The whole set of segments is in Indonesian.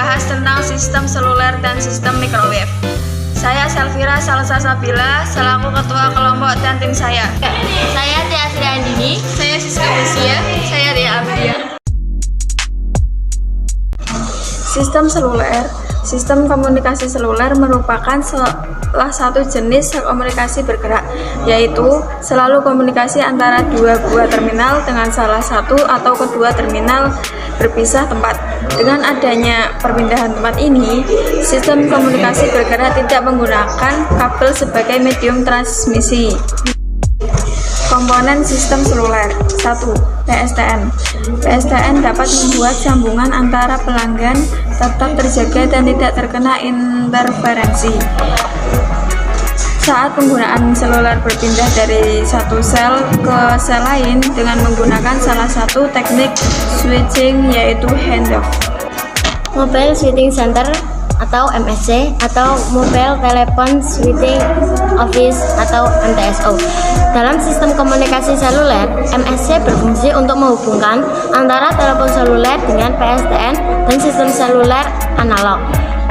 membahas tentang sistem seluler dan sistem microwave. Saya Selvira Salsasabila, selaku ketua kelompok dan tim saya. Saya Tia Sri Andini. Saya Siska Lucia. Saya Ria Abidia. Sistem seluler. Sistem komunikasi seluler merupakan salah satu jenis komunikasi bergerak, yaitu selalu komunikasi antara dua buah terminal dengan salah satu atau kedua terminal berpisah tempat. Dengan adanya perpindahan tempat ini, sistem komunikasi bergerak tidak menggunakan kabel sebagai medium transmisi. Komponen sistem seluler. 1. PSTN. PSTN dapat membuat sambungan antara pelanggan tetap terjaga dan tidak terkena interferensi. Saat penggunaan seluler berpindah dari satu sel ke sel lain dengan menggunakan salah satu teknik switching, yaitu handoff. Mobile Switching Center atau MSC atau Mobile Telephone Switching Office atau MTSO. Dalam sistem komunikasi seluler, MSC berfungsi untuk menghubungkan antara telepon seluler dengan PSTN dan sistem seluler analog.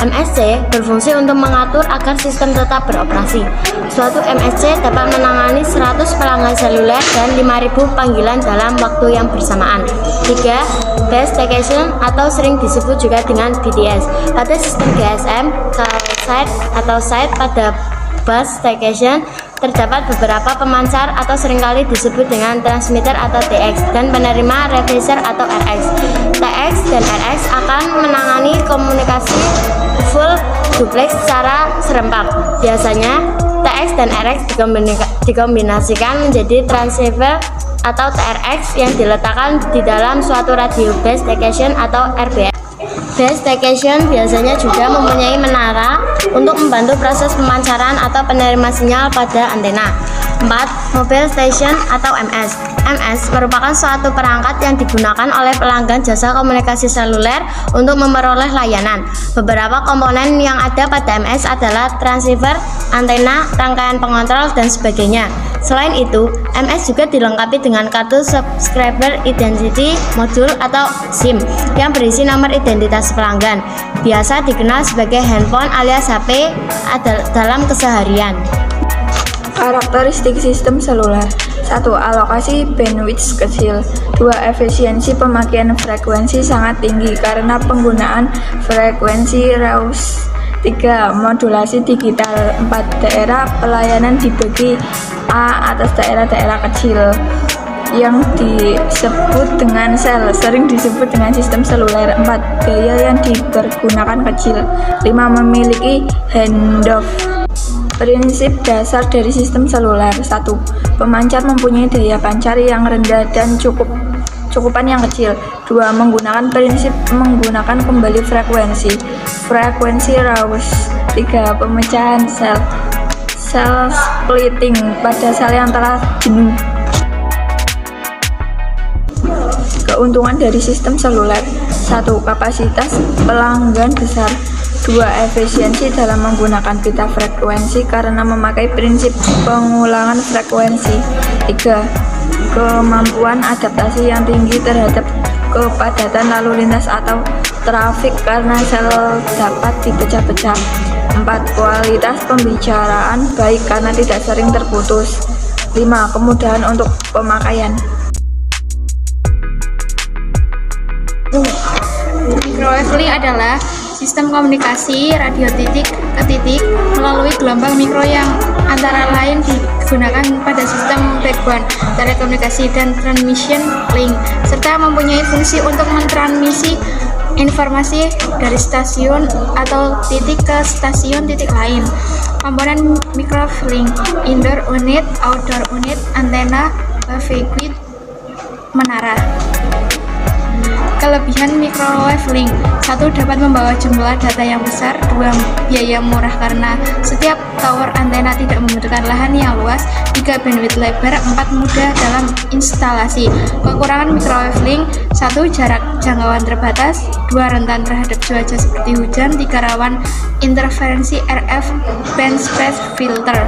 MSC berfungsi untuk mengatur agar sistem tetap beroperasi. Suatu MSC dapat menangani 100 pelanggan seluler dan 5.000 panggilan dalam waktu yang bersamaan. 3. Base Station atau sering disebut juga dengan BTS. Pada sistem GSM, call site atau site pada base station terdapat beberapa pemancar atau seringkali disebut dengan transmitter atau TX dan penerima receiver atau RX. TX dan RX akan menangani komunikasi full duplex secara serempak. Biasanya TX dan RX dikombinasikan menjadi transceiver atau TRX yang diletakkan di dalam suatu radio base station atau RBS. Base station biasanya juga mempunyai menara untuk membantu proses pemancaran atau penerima sinyal pada antena. 4. Mobile Station atau MS. MS merupakan suatu perangkat yang digunakan oleh pelanggan jasa komunikasi seluler untuk memperoleh layanan. Beberapa komponen yang ada pada MS adalah transceiver, antena, rangkaian pengontrol, dan sebagainya. Selain itu, MS juga dilengkapi dengan kartu Subscriber Identity Module atau SIM yang berisi nomor identitas pelanggan. Biasa dikenal sebagai handphone alias HP dalam keseharian. Karakteristik sistem seluler. 1. Alokasi bandwidth kecil. 2. Efisiensi pemakaian frekuensi sangat tinggi karena penggunaan frekuensi raw. 3. Modulasi digital. 4. Daerah pelayanan dibagi A atas daerah-daerah kecil yang disebut dengan sel, sering disebut dengan sistem seluler. 4. Daya yang dipergunakan kecil. 5. Memiliki handoff. Prinsip dasar dari sistem seluler. 1. Pemancar mempunyai daya pancar yang rendah dan cukupan yang kecil. 2. Menggunakan prinsip menggunakan kembali frekuensi raw. 3. Pemecahan sel splitting pada sel yang telah jenuh. Keuntungan dari sistem seluler. 1. Kapasitas pelanggan besar. 2. Efisiensi dalam menggunakan pita frekuensi karena memakai prinsip pengulangan frekuensi. 3. Kemampuan adaptasi yang tinggi terhadap kepadatan lalu lintas atau trafik karena sel dapat dipecah-pecah. 4. Kualitas pembicaraan baik karena tidak sering terputus. 5. Kemudahan untuk pemakaian. Microwave link adalah sistem komunikasi radio titik ke titik melalui gelombang mikro yang antara lain digunakan pada sistem backbone telekomunikasi dan transmission link, serta mempunyai fungsi untuk mentransmisi informasi dari stasiun atau titik ke stasiun titik lain. Komponen microwave link: indoor unit, outdoor unit, antena, waveguide, menara. Kelebihan microwave link: 1. Dapat membawa jumlah data yang besar. 2. Biaya murah karena setiap tower antena tidak membutuhkan lahan yang luas. 3. Bandwidth lebar. 4. Mudah dalam instalasi. Kekurangan microwave link: 1. Jarak jangkauan terbatas. 2. Rentan terhadap cuaca seperti hujan. 3. Rawan interferensi RF band space filter.